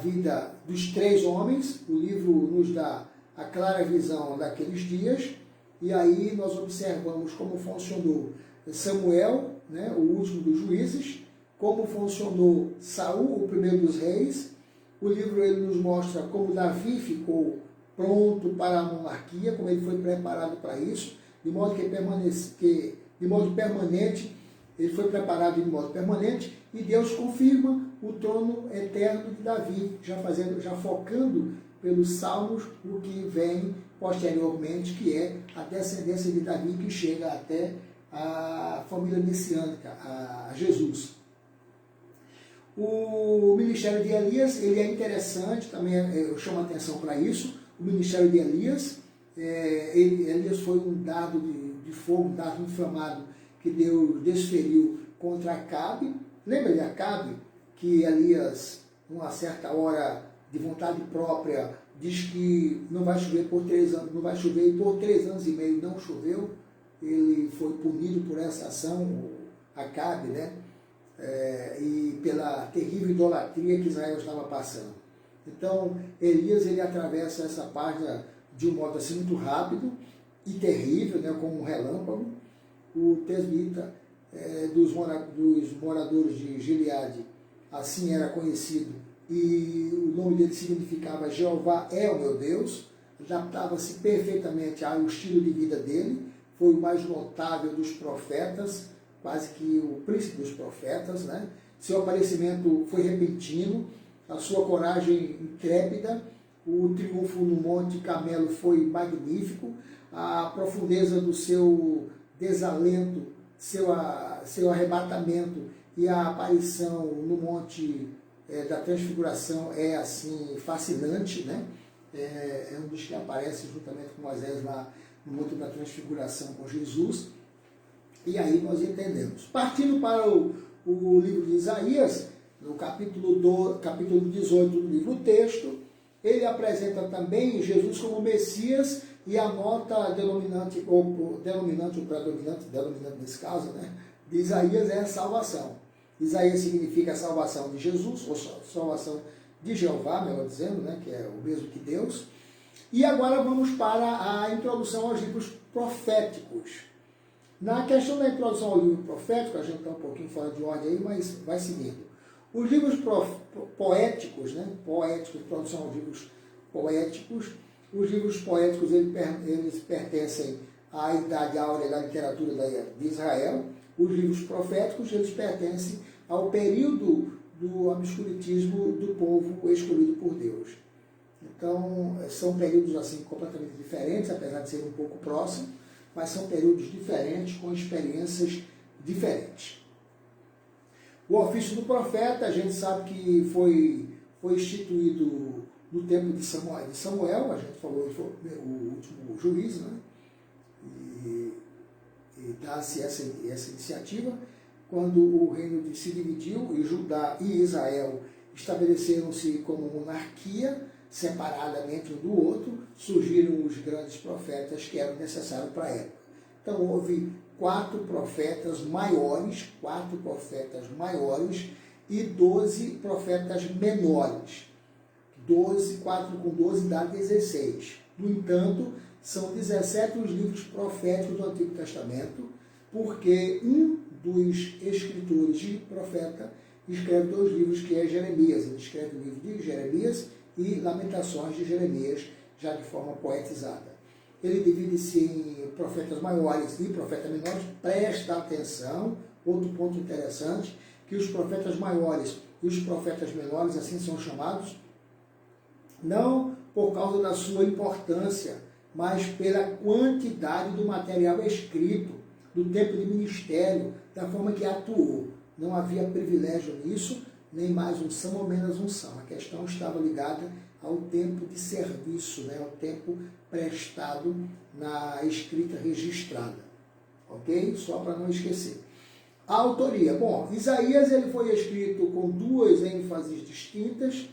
vida dos 3 homens. O livro nos dá a clara visão daqueles dias, e aí nós observamos como funcionou Samuel, né, o último dos juízes, como funcionou Saul, o primeiro dos reis. O livro ele nos mostra como Davi ficou pronto para a monarquia, como ele foi preparado para isso, de modo permanente, ele foi preparado de modo permanente, e Deus confirma o trono eterno de Davi, já focando pelos salmos o que vem posteriormente, que é a descendência de Davi, que chega até a família messiânica, a Jesus. O ministério de Elias, ele é interessante, também eu chamo a atenção para isso. O ministério de Elias, Elias foi um dado de fogo, um dado inflamado que Deus desferiu contra Acabe. Lembra de Acabe? Que Elias, numa certa hora de vontade própria, diz que não vai chover por 3 anos, não vai chover, e por 3 anos e meio não choveu. Ele foi punido por essa ação, Acabe, né? E pela terrível idolatria que Israel estava passando. Então, Elias, ele atravessa essa página de um modo assim muito rápido e terrível, né, como um relâmpago. O tesbita dos moradores de Gileade, assim era conhecido, e o nome dele significava Jeová é o meu Deus, adaptava-se perfeitamente ao estilo de vida dele, foi o mais notável dos profetas, quase que o príncipe dos profetas, né? Seu aparecimento foi repentino, a sua coragem intrépida, o triunfo no Monte Carmelo foi magnífico, a profundeza do seu desalento, seu arrebatamento e a aparição no Monte da Transfiguração é assim fascinante, né? É um dos que aparece juntamente com Moisés lá no Monte da Transfiguração com Jesus. E aí nós entendemos. Partindo para o livro de Isaías, no capítulo 18 do livro texto, ele apresenta também Jesus como Messias e a nota denominante ou predominante nesse caso, né, de Isaías é a salvação. Isaías significa a salvação de Jesus, ou salvação de Jeová, melhor dizendo, né, que é o mesmo que Deus. E agora vamos para a introdução aos livros proféticos. Na questão da introdução ao livro profético, a gente está um pouquinho fora de ordem aí, mas vai seguindo. Os livros poéticos, né? Poéticos, introdução aos livros poéticos. Os livros poéticos eles pertencem à idade áurea da literatura de Israel. Os livros proféticos eles pertencem ao período do obscurantismo do povo escolhido por Deus. Então, são períodos assim completamente diferentes, apesar de serem um pouco próximos, mas são períodos diferentes, com experiências diferentes. O ofício do profeta, a gente sabe que foi instituído no tempo de Samuel, a gente falou, ele foi o último juiz, né? E dá-se essa iniciativa, quando o reino se dividiu, e Judá e Israel estabeleceram-se como monarquia, separadamente um do outro, surgiram os grandes profetas que eram necessários para a época. Então houve 4 profetas maiores e 12 profetas menores. 4 com 12 dá 16. No entanto, são 17 os livros proféticos do Antigo Testamento, porque um dos escritores de profeta escreve 2 livros, que é Jeremias. Ele escreve o livro de Jeremias e Lamentações de Jeremias, já de forma poetizada. Ele divide-se em profetas maiores e profetas menores. Presta atenção, outro ponto interessante, que os profetas maiores e os profetas menores, assim são chamados, não por causa da sua importância, mas pela quantidade do material escrito, do tempo de ministério, da forma que atuou. Não havia privilégio nisso, nem mais unção ou menos unção. A questão estava ligada ao tempo de serviço, né? Ao tempo prestado na escrita registrada. Ok? Só para não esquecer. A autoria. Bom, Isaías ele foi escrito com 2 ênfases distintas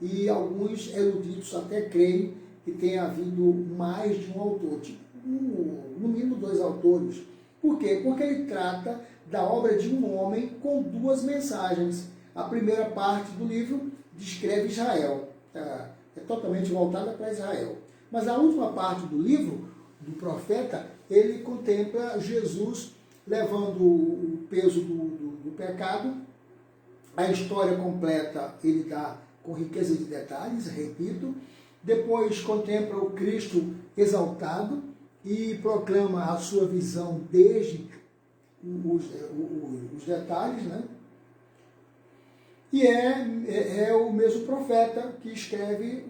e alguns eruditos até creem que tenha havido mais de um autor, tipo, no mínimo 2 autores. Por quê? Porque ele trata da obra de um homem com 2 mensagens. A primeira parte do livro descreve Israel, é totalmente voltada para Israel. Mas a última parte do livro, do profeta, ele contempla Jesus levando o peso do pecado. A história completa ele dá com riqueza de detalhes, repito. Depois contempla o Cristo exaltado e proclama a sua visão desde os detalhes, né? E é o mesmo profeta que escreve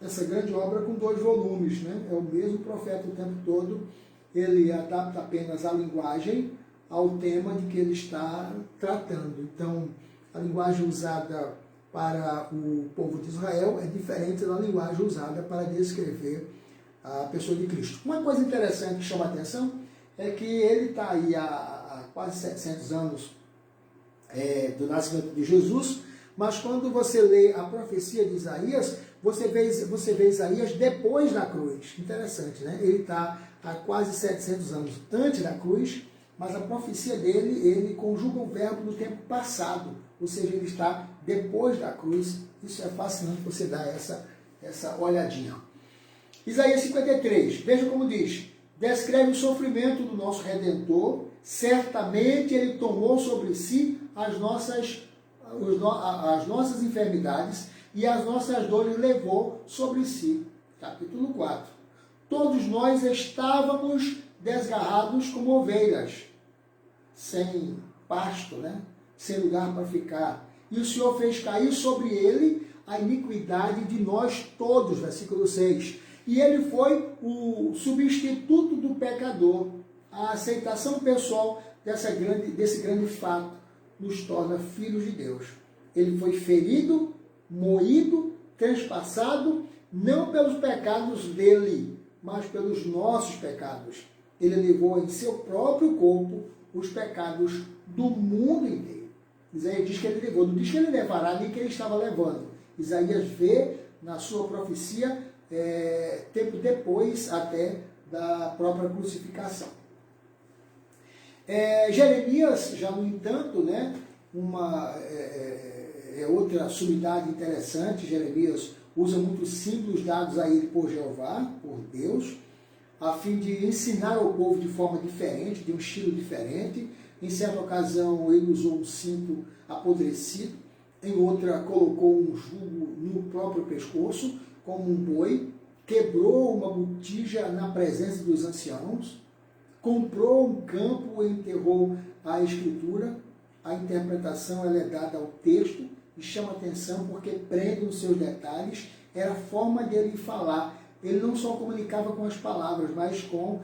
essa grande obra com 2 volumes, né? É o mesmo profeta o tempo todo. Ele adapta apenas a linguagem ao tema de que ele está tratando. Então, a linguagem usada para o povo de Israel é diferente da linguagem usada para descrever a pessoa de Cristo. Uma coisa interessante que chama a atenção é que ele está aí há quase 700 anos do nascimento de Jesus, mas quando você lê a profecia de Isaías, você vê Isaías depois da cruz. Interessante, né? Ele está há quase 700 anos antes da cruz, mas a profecia dele, ele conjuga o verbo no tempo passado, ou seja, ele está depois da cruz. Isso é fascinante você dar essa olhadinha. Isaías 53, veja como diz: descreve o sofrimento do nosso Redentor, Certamente ele tomou sobre si as nossas enfermidades e as nossas dores levou sobre si. Capítulo 4. Todos nós estávamos desgarrados como ovelhas, sem pasto, né? Sem lugar para ficar. E o Senhor fez cair sobre ele a iniquidade de nós todos, versículo 6. E ele foi o substituto do pecador. A aceitação pessoal desse grande fato nos torna filhos de Deus. Ele foi ferido, moído, transpassado, não pelos pecados dele, mas pelos nossos pecados. Ele levou em seu próprio corpo os pecados do mundo inteiro. Isaías diz que ele levou, não diz que ele levará, nem que ele estava levando. Isaías vê na sua profecia, tempo depois até da própria crucificação. Jeremias, já no entanto, né, outra sumidade interessante. Jeremias usa muitos símbolos dados a ele por Jeová, por Deus, a fim de ensinar ao povo de forma diferente, de um estilo diferente. Em certa ocasião ele usou um cinto apodrecido, em outra colocou um jugo no próprio pescoço, como um boi, quebrou uma botija na presença dos anciãos, comprou um campo e enterrou a escritura. A interpretação ela é dada ao texto e chama atenção porque prende nos seus detalhes. Era a forma dele falar. Ele não só comunicava com as palavras, mas com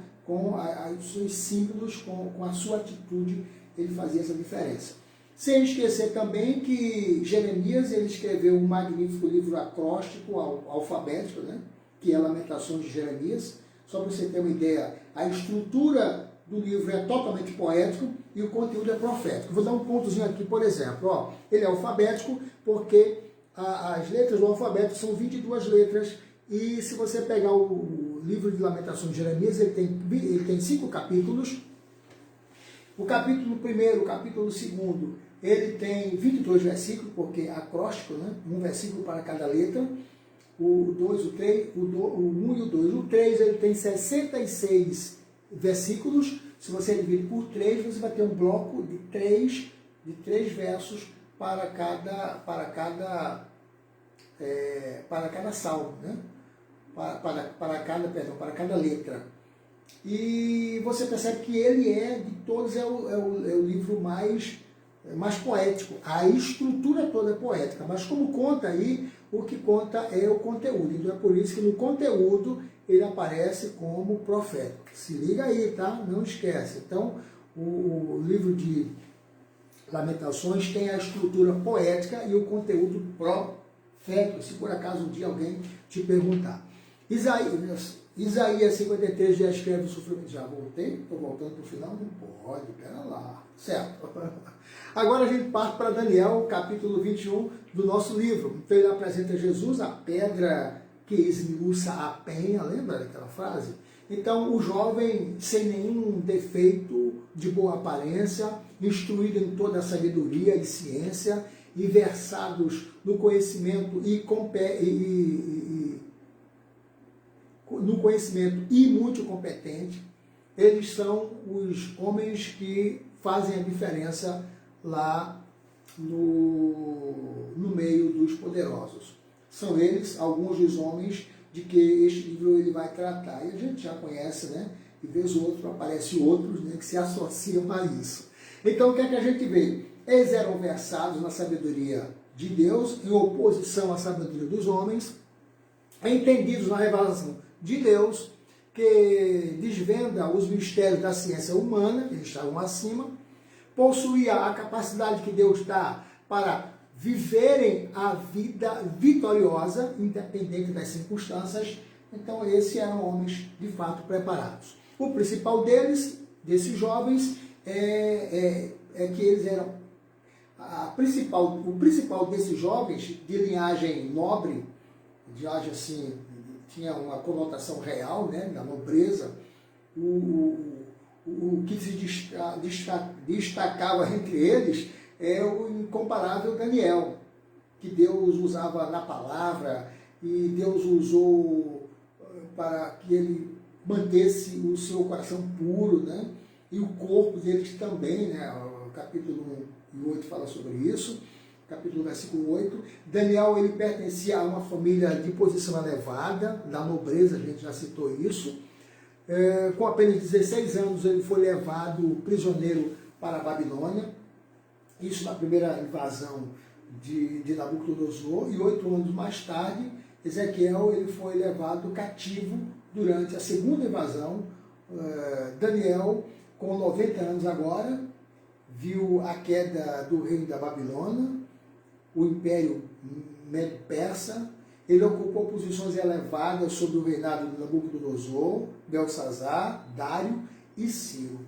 os seus símbolos, com a sua atitude, ele fazia essa diferença. Sem esquecer também que Jeremias ele escreveu um magnífico livro acróstico, alfabético, né? Que é Lamentações de Jeremias. Só para você ter uma ideia, a estrutura do livro é totalmente poético e o conteúdo é profético. Vou dar um pontozinho aqui, por exemplo. Ó, ele é alfabético porque as letras do alfabeto são 22 letras. E se você pegar o livro de Lamentações de Jeremias, ele tem 5 capítulos. O capítulo 1, o capítulo 2, ele tem 22 versículos, porque é acróstico, né? Um versículo para cada letra. O 2, o 3, o 1 e o 2. O 3 ele tem 66 versículos. Se você dividir por 3, você vai ter um bloco de 3 versos para cada salmo, né? Para cada letra. E você percebe que ele de todos, é o livro mais poético. A estrutura toda é poética, mas como conta aí, o que conta é o conteúdo. Então é por isso que no conteúdo ele aparece como profético. Se liga aí, tá? Não esquece. Então, o livro de Lamentações tem a estrutura poética e o conteúdo profético, se por acaso um dia alguém te perguntar. Isaías 53 já escreve o sofrimento. Já voltei? Estou voltando para o final? Não pode, pera lá. Certo. Agora a gente parte para Daniel, capítulo 21 do nosso livro. Então ele apresenta Jesus, a pedra que esmiuça a penha, lembra daquela frase? Então o jovem, sem nenhum defeito, de boa aparência, instruído em toda a sabedoria e ciência, e versados no conhecimento e muito competente, eles são os homens que fazem a diferença lá no meio dos poderosos. São eles alguns dos homens de que este livro ele vai tratar. E a gente já conhece, né? E vez ou outro aparecem outros, né, que se associam a isso. Então o que é que a gente vê? Eles eram versados na sabedoria de Deus, em oposição à sabedoria dos homens, entendidos na revelação de Deus, que desvenda os mistérios da ciência humana, eles estavam acima, possuía a capacidade que Deus dá para viverem a vida vitoriosa, independente das circunstâncias. Então esses eram homens de fato preparados. O principal desses jovens, é que eles eram o principal desses jovens de linhagem nobre, de linhagem assim, tinha uma conotação real, né, da nobreza. O que se destacava entre eles é o incomparável Daniel, que Deus usava na palavra, e Deus usou para que ele mantesse o seu coração puro, né? e o corpo deles também, né? O capítulo 1 e 8 fala sobre isso, capítulo versículo 8. Daniel, ele pertencia a uma família de posição elevada, da nobreza, a gente já citou isso. Com apenas 16 anos ele foi levado prisioneiro para a Babilônia, isso na primeira invasão de Nabucodonosor, e 8 anos mais tarde, Ezequiel ele foi levado cativo durante a segunda invasão. Daniel, com 90 anos agora, viu a queda do reino da Babilônia, o Império Medo-Persa. Ele ocupou posições elevadas sobre o reinado de Nabucodonosor, Belsazar, Dário e Ciro.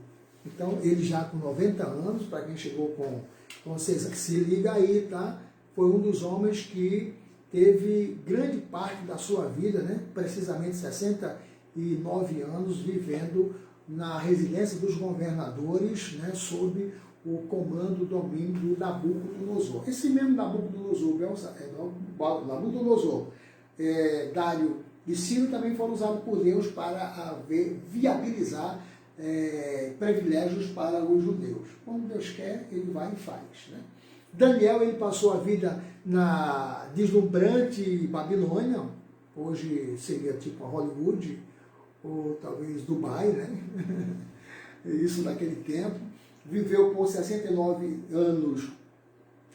Então, ele já com 90 anos, para quem chegou com vocês, se liga aí, tá? Foi um dos homens que teve grande parte da sua vida, né? Precisamente 69 anos, vivendo na residência dos governadores, né? Sob o comando, o domínio do Nabucodonosor. Esse mesmo Nabucodonosor, Dário e Ciro também foram usados por Deus para viabilizar privilégios para os judeus. Quando Deus quer, ele vai e faz, né? Daniel, ele passou a vida na deslumbrante Babilônia, hoje seria tipo a Hollywood, ou talvez Dubai, né? Isso naquele tempo. Viveu por 69 anos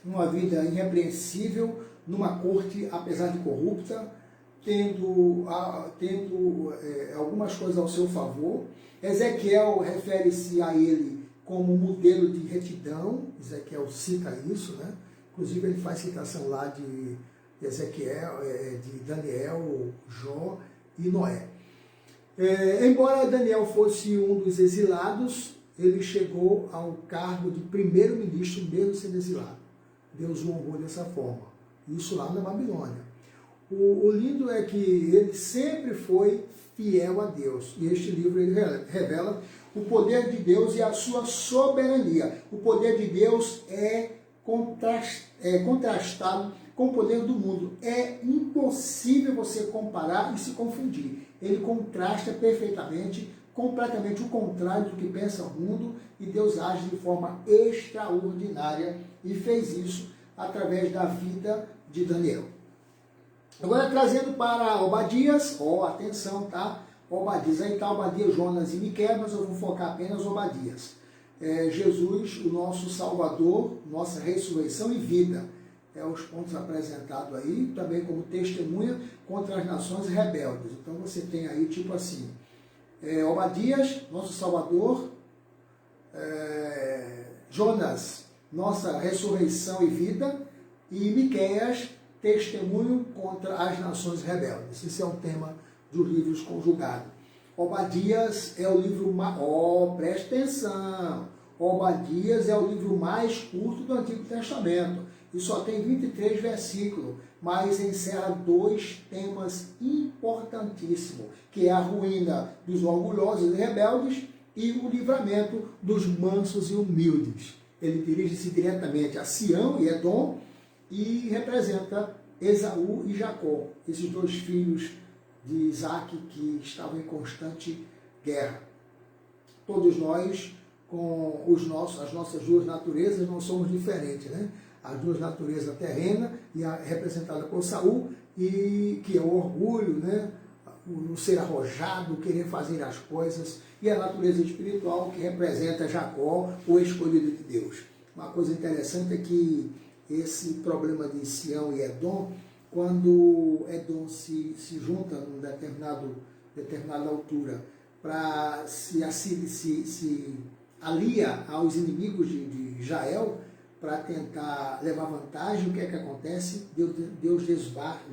uma vida irrepreensível, numa corte, apesar de corrupta, tendo algumas coisas ao seu favor. Ezequiel refere-se a ele como modelo de retidão, Ezequiel cita isso, né? Inclusive ele faz citação lá de Ezequiel, de Daniel, Jó e Noé. Embora Daniel fosse um dos exilados, ele chegou ao cargo de primeiro-ministro mesmo sendo exilado. Deus o honrou dessa forma. Isso lá na Babilônia. O lindo é que ele sempre foi fiel a Deus. E este livro ele revela o poder de Deus e a sua soberania. O poder de Deus é contrastado com o poder do mundo. É impossível você comparar e se confundir. Ele contrasta perfeitamente, completamente o contrário do que pensa o mundo, e Deus age de forma extraordinária e fez isso através da vida de Daniel. Agora trazendo para Obadias, atenção, tá? Obadias, aí está Obadias, Jonas e Miqueias, mas eu vou focar apenas Obadias. Jesus, o nosso Salvador, nossa ressurreição e vida. Os pontos apresentados aí, também como testemunha contra as nações rebeldes. Então você tem aí tipo assim, Obadias, nosso Salvador, Jonas, nossa ressurreição e vida, e Miqueias, testemunho contra as nações rebeldes. Esse é o tema dos livros conjugados. Obadias é o livro presta atenção, Obadias é o livro mais curto do Antigo Testamento e só tem 23 versículos, mas encerra 2 temas importantíssimos, que é a ruína dos orgulhosos e rebeldes e o livramento dos mansos e humildes. Ele dirige-se diretamente a Sião e Edom e representa Esaú e Jacó, esses 2 filhos de Isaac que estavam em constante guerra. Todos nós, com as nossas 2 naturezas, não somos diferentes, né? As 2 naturezas terrena, e representada por Saul, e que é o orgulho, né? O ser arrojado, querer fazer as coisas, e a natureza espiritual, que representa Jacó, o escolhido de Deus. Uma coisa interessante é que esse problema de Sião e Edom, quando Edom se junta em determinada altura para se alia aos inimigos de Israel para tentar levar vantagem, o que é que acontece? Deus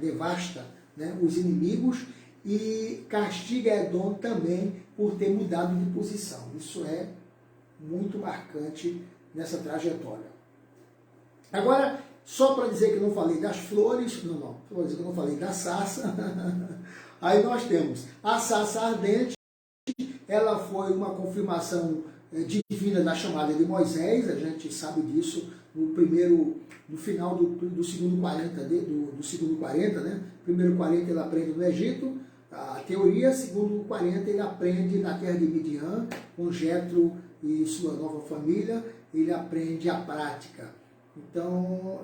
devasta, né, os inimigos e castiga Edom também por ter mudado de posição. Isso é muito marcante nessa trajetória. Agora, só para dizer que eu não falei das flores, para dizer que eu não falei da sarça, aí nós temos a sarça ardente. Ela foi uma confirmação divina da chamada de Moisés, a gente sabe disso no final do segundo 40, do segundo 40, né? Primeiro 40 ele aprende no Egito, a teoria, segundo 40 ele aprende na terra de Midian, com Jetro e sua nova família, ele aprende a prática. Então,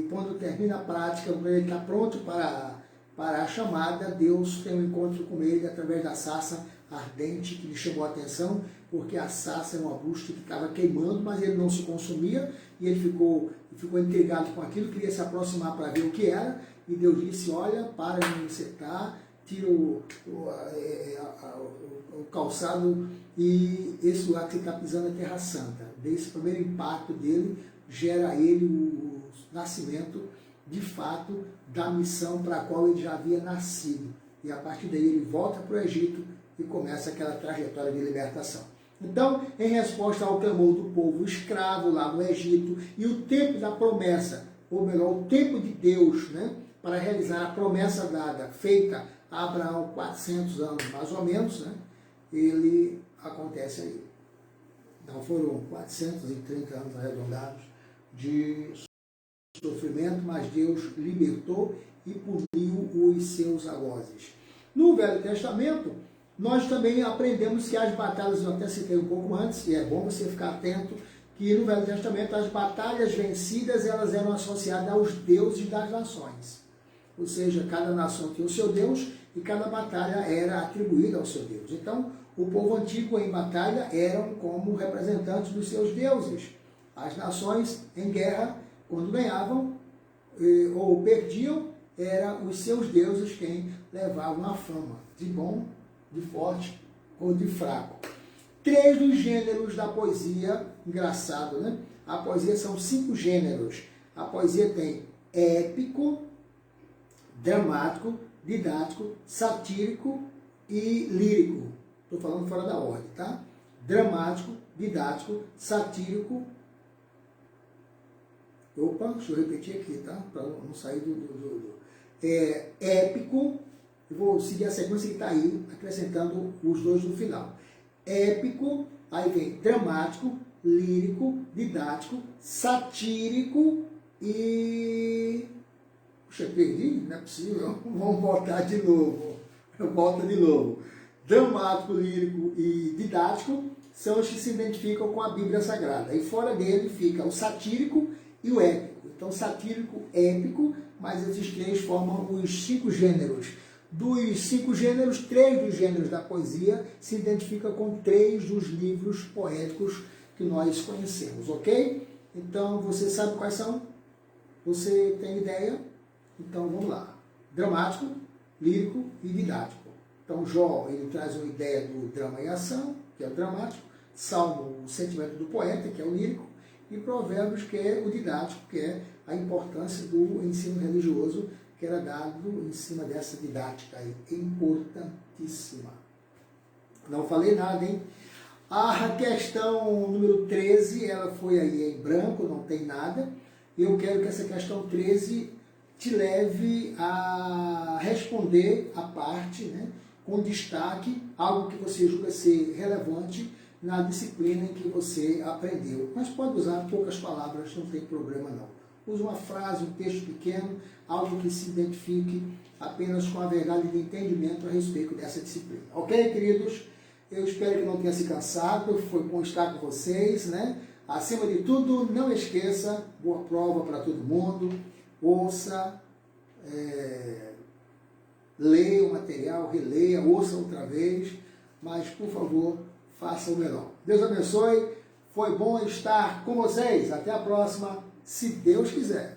quando termina a prática, quando ele está pronto para a chamada, Deus tem um encontro com ele através da sarça ardente que lhe chamou a atenção, porque a sarça é um arbusto que estava queimando, mas ele não se consumia, e ele ficou intrigado com aquilo, queria se aproximar para ver o que era, e Deus disse, olha, para de me secar, tira o calçado, e esse lugar que você está pisando é terra santa. Desse primeiro impacto dele, gera ele o nascimento, de fato, da missão para a qual ele já havia nascido. E a partir daí ele volta para o Egito e começa aquela trajetória de libertação. Então, em resposta ao clamor do povo escravo lá no Egito, e o tempo da promessa, ou melhor, o tempo de Deus, né, para realizar a promessa dada, feita a Abraão, 400 anos mais ou menos, né, ele acontece aí. Então foram 430 anos arredondados de sofrimento, mas Deus libertou e puniu os seus algozes. No Velho Testamento, nós também aprendemos que as batalhas, eu até citei um pouco antes, e é bom você ficar atento, que no Velho Testamento as batalhas vencidas, elas eram associadas aos deuses das nações. Ou seja, cada nação tinha o seu Deus e cada batalha era atribuída ao seu Deus. Então, o povo antigo em batalha eram como representantes dos seus deuses. As nações em guerra, quando ganhavam ou perdiam, eram os seus deuses quem levavam a fama, de bom, de forte ou de fraco. 3 dos gêneros da poesia, engraçado, né? A poesia são 5 gêneros. A poesia tem épico, dramático, didático, satírico e lírico. Estou falando fora da ordem, tá? Dramático, didático, satírico. Opa, deixa eu repetir aqui, tá? Para não sair épico. Eu vou seguir a sequência que está aí, acrescentando os 2 no final. Épico, aí vem dramático, lírico, didático, satírico e... Puxa, perdi? Não é possível. Vamos voltar de novo. Volta de novo. Dramático, lírico e didático são os que se identificam com a Bíblia Sagrada. E fora dele fica o satírico e o épico. Então, satírico, épico, mas esses 3 formam os 5 gêneros. Dos 5 gêneros, 3 dos gêneros da poesia se identificam com 3 dos livros poéticos que nós conhecemos, ok? Então, você sabe quais são? Você tem ideia? Então, vamos lá. Dramático, lírico e didático. Então, Jó, ele traz uma ideia do drama e ação, que é o dramático. Salmo, o sentimento do poeta, que é o lírico. E Provérbios, que é o didático, que é a importância do ensino religioso, que era dado em cima dessa didática aí, importantíssima. Não falei nada, hein? A questão número 13, ela foi aí em branco, não tem nada. Eu quero que essa questão 13 te leve a responder a parte, né, com destaque, algo que você julga ser relevante na disciplina em que você aprendeu. Mas pode usar poucas palavras, não tem problema não. Use uma frase, um texto pequeno, algo que se identifique apenas com a verdade de entendimento a respeito dessa disciplina. Ok, queridos? Eu espero que não tenha se cansado, foi bom estar com vocês, né? Acima de tudo, não esqueça, boa prova para todo mundo, ouça, leia o material, releia, ouça outra vez, mas, por favor, faça o melhor. Deus abençoe, foi bom estar com vocês, até a próxima, se Deus quiser.